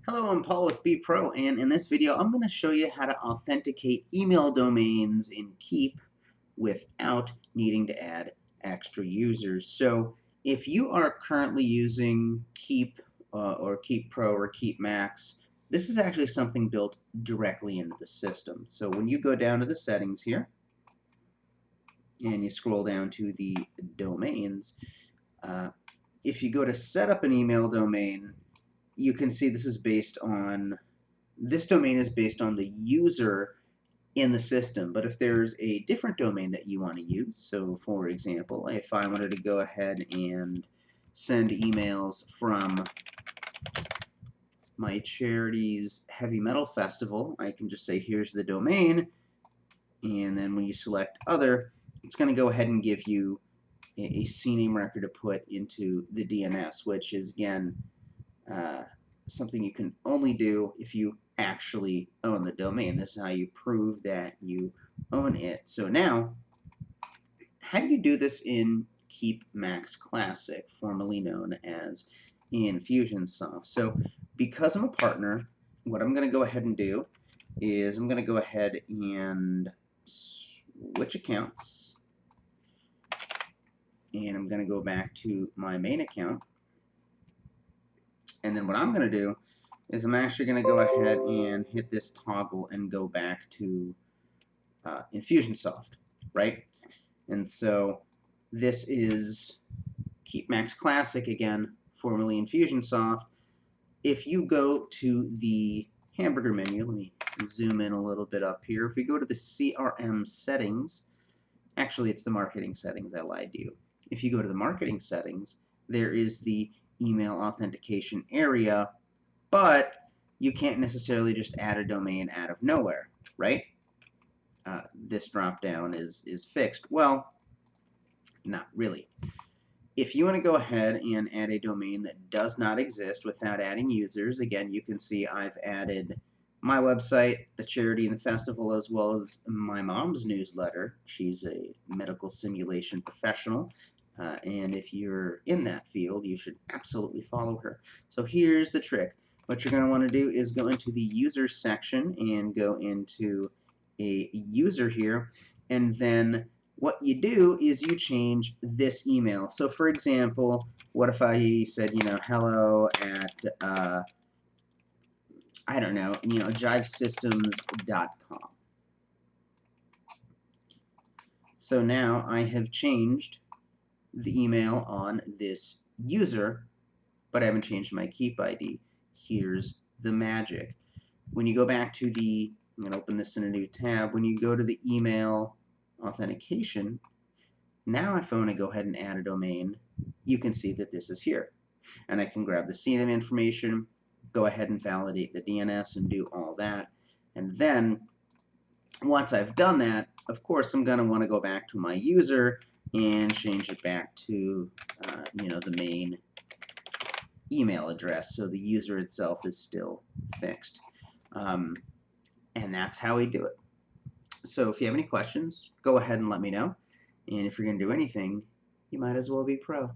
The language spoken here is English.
Hello, I'm Paul with Be Pro, and in this video I'm going to show you how to authenticate email domains in Keap without needing to add extra users. So if you are currently using Keap or Keap Pro or Keap Max, this is actually something built directly into the system. So when you go down to the settings here and you scroll down to the domains, if you go to set up an email domain, you can see this domain is based on the user in the system. But if there's a different domain that you want to use, so for example, if I wanted to go ahead and send emails from my charity's heavy metal festival, I can just say here's the domain, and then when you select other, it's going to go ahead and give you a CNAME record to put into the DNS, which is again something you can only do if you actually own the domain. This is how you prove that you own it. So now, how do you do this in Keap Max Classic, formerly known as Infusionsoft? So because I'm a partner, what I'm going to go ahead and do is I'm going to go ahead and switch accounts, and I'm going to go back to my main account. And then what I'm going to do is I'm actually going to go ahead and hit this toggle and go back to Infusionsoft, right? And so this is Keap Max Classic again, formerly Infusionsoft. If you go to the hamburger menu, let me zoom in a little bit up here. If we go to the CRM settings, actually it's the marketing settings, I lied to you. If you go to the marketing settings, there is the email authentication area, but you can't necessarily just add a domain out of nowhere, right? This drop down is fixed. Well, not really. If you want to go ahead and add a domain that does not exist without adding users, again, you can see I've added my website, the charity and the festival, as well as my mom's newsletter. She's a medical simulation professional, and if you're in that field, you should absolutely follow her. So here's the trick. What you're going to want to do is go into the user section and go into a user here, and then what you do is you change this email. So for example, what if I said, hello at, I don't know, jivesystems.com. So now I have changed the email on this user, but I haven't changed my Keap ID. Here's the magic. When you go back to I'm going to open this in a new tab. When you go to the email authentication, now if I want to go ahead and add a domain, you can see that this is here. And I can grab the CNAME information, go ahead and validate the DNS and do all that. And then once I've done that, of course I'm going to want to go back to my user and change it back to the main email address, so the user itself is still fixed. And that's how we do it. So if you have any questions, go ahead and let me know. And if you're going to do anything, you might as well be pro.